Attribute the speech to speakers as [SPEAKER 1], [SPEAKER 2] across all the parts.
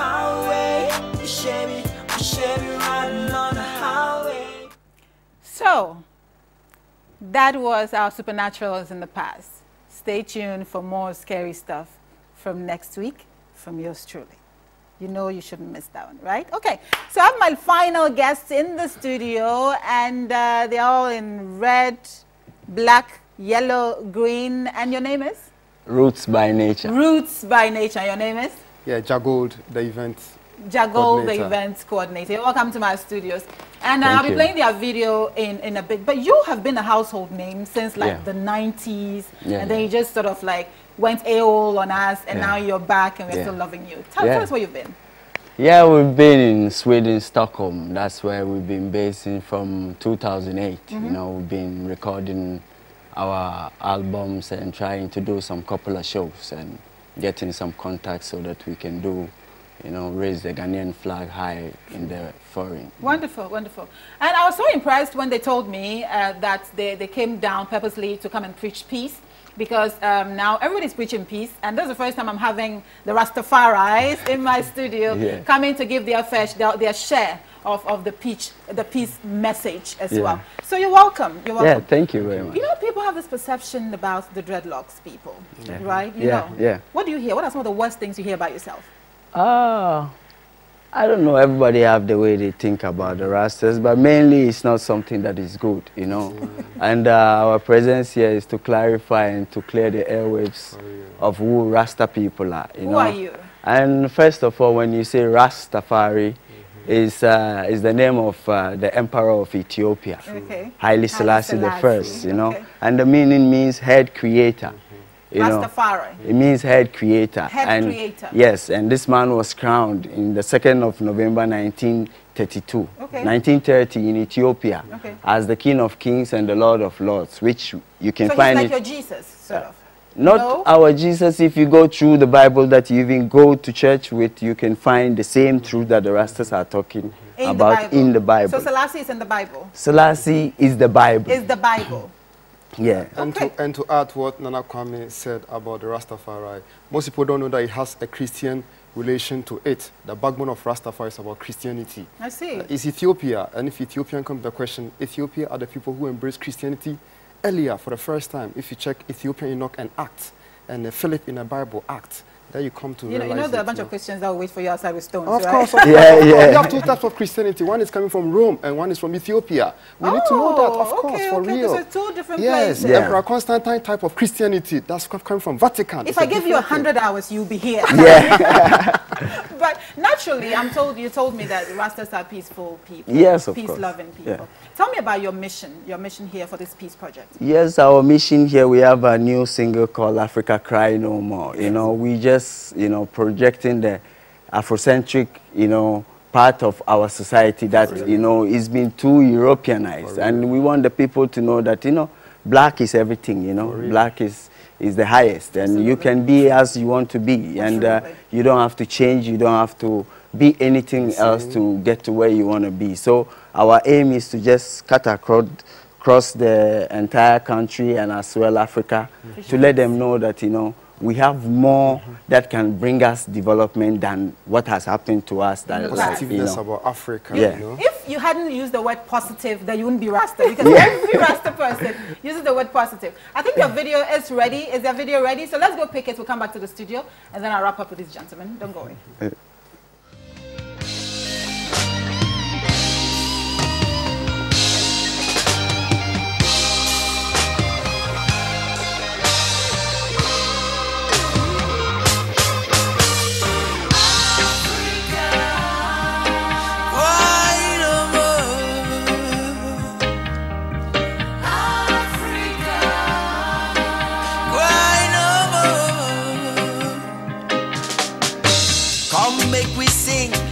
[SPEAKER 1] highway. We Chevy riding on the highway.
[SPEAKER 2] So, that was our supernaturals in the past. Stay tuned for more scary stuff from next week from yours truly. You know you shouldn't miss that one, right? Okay, so I have my final guests in the studio, and they're all in red, black, yellow, green, and your name is?
[SPEAKER 3] Roots by nature.
[SPEAKER 2] Roots by nature. Your name is?
[SPEAKER 4] Yeah, Jagold, the event
[SPEAKER 2] Jagol, the events coordinator. Welcome to my studios. And I'll be playing their video in a bit. But you have been a household name since like the 90s. And then you just sort of like went AOL on us, and now you're back and we're still loving you. Tell us where you've been.
[SPEAKER 3] Yeah, we've been in Sweden, Stockholm. That's where we've been based in from 2008. You know, we've been recording our albums and trying to do some couple of shows and getting some contacts so that we can do, you know, raise the Ghanaian flag high in the foreign. Wonderful,
[SPEAKER 2] wonderful. And I was so impressed when they told me that they came down purposely to come and preach peace, because now everybody's preaching peace, and this is the first time I'm having the Rastafaris in my studio coming to give their share of the peace message as well. So you're welcome. You're welcome.
[SPEAKER 3] Yeah, thank you very much.
[SPEAKER 2] You know, people have this perception about the dreadlocks people, right? You know. What do you hear? What are some of the worst things you hear about yourself?
[SPEAKER 3] I don't know. Everybody have the way they think about the Rastas, but mainly it's not something that is good, you know. And our presence here is to clarify and to clear the airwaves of who Rasta people are. You know?
[SPEAKER 2] Who are you?
[SPEAKER 3] And first of all, when you say Rastafari, is the name of the Emperor of Ethiopia, Haile Selassie I, you know. And the meaning means head creator. You
[SPEAKER 2] Rastafari.
[SPEAKER 3] Know, it means head creator.
[SPEAKER 2] Head creator.
[SPEAKER 3] Yes, and this man was crowned in the 2nd of November 1932, 1930 in Ethiopia, as the King of Kings and the Lord of Lords, which you can find.
[SPEAKER 2] So he's like your Jesus, sort of.
[SPEAKER 3] Not our Jesus. If you go through the Bible that you even go to church with, you can find the same truth that the Rastas are talking about in the Bible.
[SPEAKER 2] So Selassie is in the Bible?
[SPEAKER 3] Selassie is the Bible.
[SPEAKER 2] Is the Bible.
[SPEAKER 3] Yeah.
[SPEAKER 4] And to add what Nana Kwame said about the Rastafari, most people don't know that it has a Christian relation to it. The backbone of Rastafari is about Christianity.
[SPEAKER 2] I see.
[SPEAKER 4] It's Ethiopia, and if Ethiopian comes to the question, Ethiopia are the people who embrace Christianity earlier for the first time. If you check Ethiopian Enoch and Acts, and Philip in the Bible Acts, there you come to realize.
[SPEAKER 2] You know there are a bunch of Christians that will wait for you outside with stones,
[SPEAKER 4] of
[SPEAKER 2] right?
[SPEAKER 4] course. We have two types of Christianity. One is coming from Rome, and one is from Ethiopia. We need to know that, of course, for real.
[SPEAKER 2] Those are two different places.
[SPEAKER 4] Yes, Emperor Constantine type of Christianity. That's coming from Vatican.
[SPEAKER 2] If I give you 100 hours, you'll be here. But naturally, you told me that the Rastas are peaceful people.
[SPEAKER 3] Yes, of course.
[SPEAKER 2] Peace-loving people. Tell me about your mission here for this peace project.
[SPEAKER 3] Yes, our mission here, we have a new single called Africa Cry No More. You know, we just, you know, projecting the Afrocentric, you know, part of our society that, you know, is being too Europeanized. And we want the people to know that, you know, black is everything, you know. Black is the highest, and you can be as you want to be. And you don't have to change, you don't have to be anything else to get to where you want to be. So our aim is to just cut across the entire country and as well Africa to let them know that, you know, we have more that can bring us development than what has happened to us. That
[SPEAKER 4] positiveness about Africa.
[SPEAKER 3] Yeah.
[SPEAKER 4] You know?
[SPEAKER 2] If you hadn't used the word positive, then you wouldn't be Rasta, because every Rasta person uses the word positive. I think your video is ready. Is your video ready? So let's go pick it. We'll come back to the studio, and then I'll wrap up with these gentlemen. Don't go away.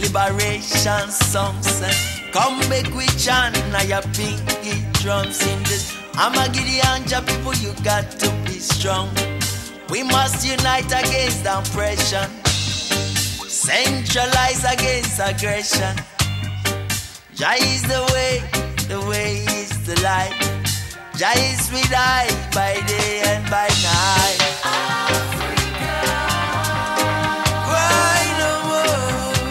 [SPEAKER 1] Liberation songs, come make we chant now your pinky drums in this. I'ma give the anja people, you got to be strong. We must unite against oppression, centralize against aggression. Jah is the way is the light. Jah is with I by day and by night. Africa, cry no more.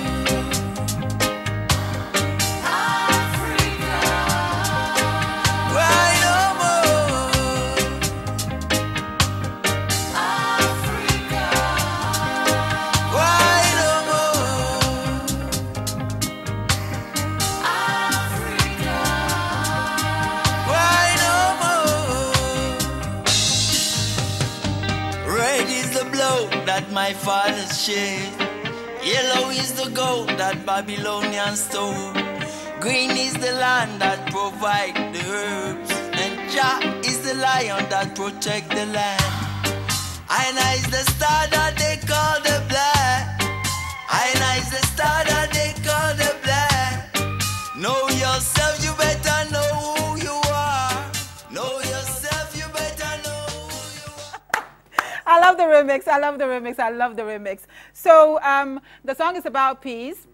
[SPEAKER 1] father's shade. Yellow is the gold that Babylonians stole. Green is the land that provide the herbs. And Jah is the lion that protect the land. Aina is the star that they call the black. Aina is the star that they call the black. Know yourself, you better know who you are. Know yourself, you better know who you are.
[SPEAKER 2] I love the remix. I love the remix. I love the remix. So the song is about peace.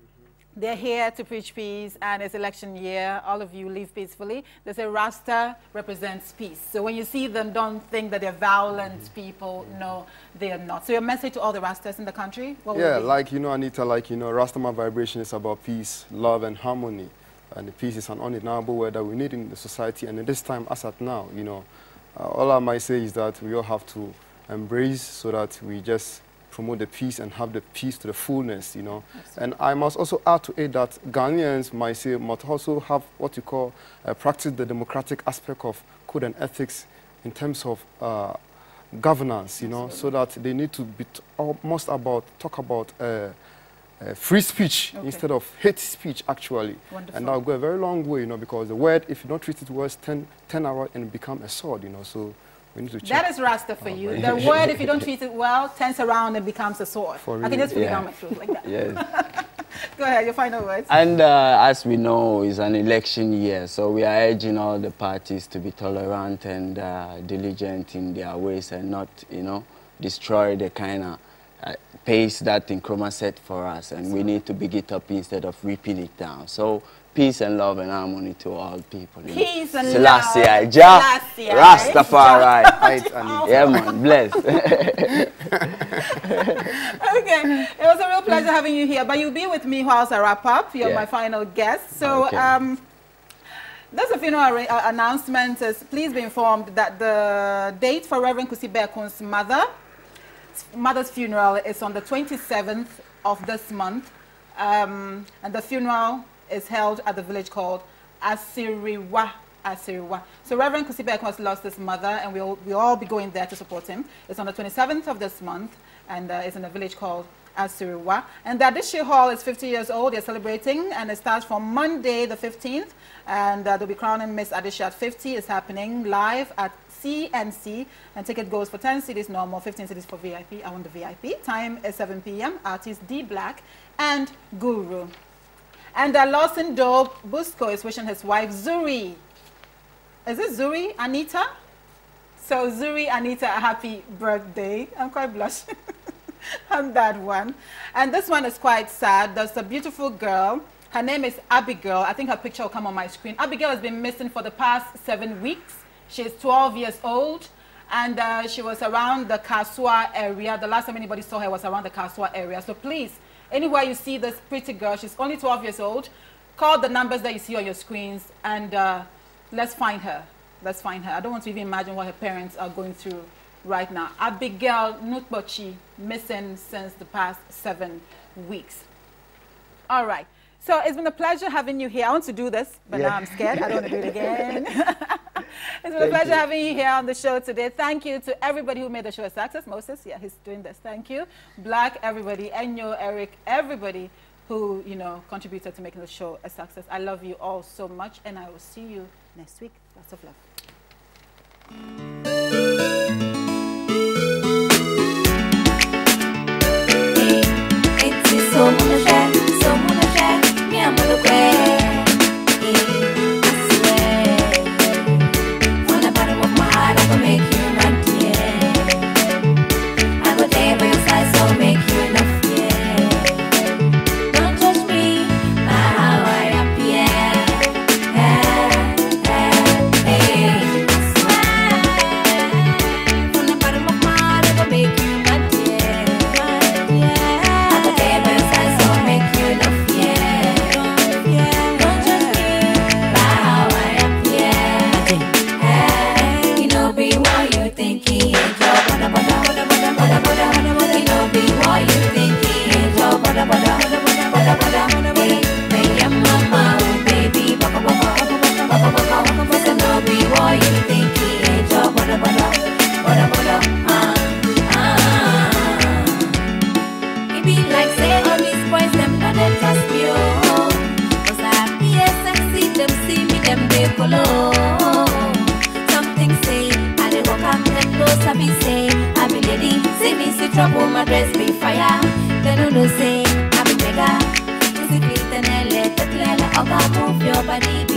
[SPEAKER 2] They're here to preach peace, and it's election year. All of you live peacefully. They say Rasta represents peace. So when you see them, don't think that they're violent people. No, they are not. So your message to all the Rastas in the country? What would it be?
[SPEAKER 4] Like, you know, Anita, like, you know, Rastaman vibration is about peace, love, and harmony. And the peace is an undeniable word that we need in the society. And in this time, as at now, you know, all I might say is that we all have to embrace so that we just promote the peace and have the peace to the fullness, you know. Absolutely. And I must also add to it that Ghanaians must also have what you call practice the democratic aspect of code and ethics in terms of governance, you know, so that they need to be talk about free speech instead of hate speech, actually. Wonderful. And that'll go a very long way, you know, because the word, if you don't treat it well, turn around and become a sword, you know. So we need to check.
[SPEAKER 2] That is Rasta for you. The word, if you don't treat it well, turns around and becomes a sword. I can just put it down my throat like that.
[SPEAKER 3] Yes.
[SPEAKER 2] Go ahead, your final words.
[SPEAKER 3] And as we know, it's an election year, so we are urging all the parties to be tolerant and diligent in their ways and not, you know, destroy the kind of pace that Nkrumah set for us. And we need to big it up instead of ripping it down. So peace and love and harmony to all people.
[SPEAKER 2] Peace and
[SPEAKER 3] Selassie,
[SPEAKER 2] love.
[SPEAKER 3] Jah,
[SPEAKER 2] Selassie,
[SPEAKER 3] Rastafari.
[SPEAKER 2] Right?
[SPEAKER 3] Yeah, man, bless.
[SPEAKER 2] Okay, it was a real pleasure having you here. But you'll be with me whilst I wrap up. You're my final guest. So there's a funeral announcement. Please be informed that the date for Reverend Kusi Bekun's mother's funeral is on the 27th of this month. And the funeral is held at the village called Asiriwa. So Reverend Kusi Bekun has lost his mother, and we'll all be going there to support him. It's on the 27th of this month, and it's in a village called Asiriwa. And the Adishi Hall is 50 years old. They're celebrating, and it starts from Monday the 15th, and they'll be crowning Miss Adishi at 50. It's happening live at CNC, and ticket goes for 10 cedis normal, 15 cedis for VIP. I want the VIP. Time is 7 p.m. Artist D Black and Guru. And Lawson Doe Busco is wishing his wife Zuri. Is it Zuri Anita? So Zuri Anita, a happy birthday. I'm quite blushing on that one. And this one is quite sad. There's a beautiful girl. Her name is Abigail. I think her picture will come on my screen. Abigail has been missing for the past 7 weeks. She's 12 years old. And she was around the Kasua area. The last time anybody saw her was around the Kasua area. So please, anywhere you see this pretty girl, she's only 12 years old, call the numbers that you see on your screens, and let's find her. Let's find her. I don't want to even imagine what her parents are going through right now. Abigail Nutbochi, missing since the past 7 weeks. All right. So it's been a pleasure having you here. I want to do this, but now I'm scared. I don't want to do it again. It's been a pleasure having you here on the show today. Thank you to everybody who made the show a success. Moses, yeah, he's doing this. Thank you. Black, everybody. Enyo, Eric, everybody who, you know, contributed to making the show a success. I love you all so much, and I will see you next week. Lots of love.
[SPEAKER 5] Make you my dear. I go there by your side, so my dress be fire. They don't know say I'm a mega. Physically, then let the clear. I'll move your body.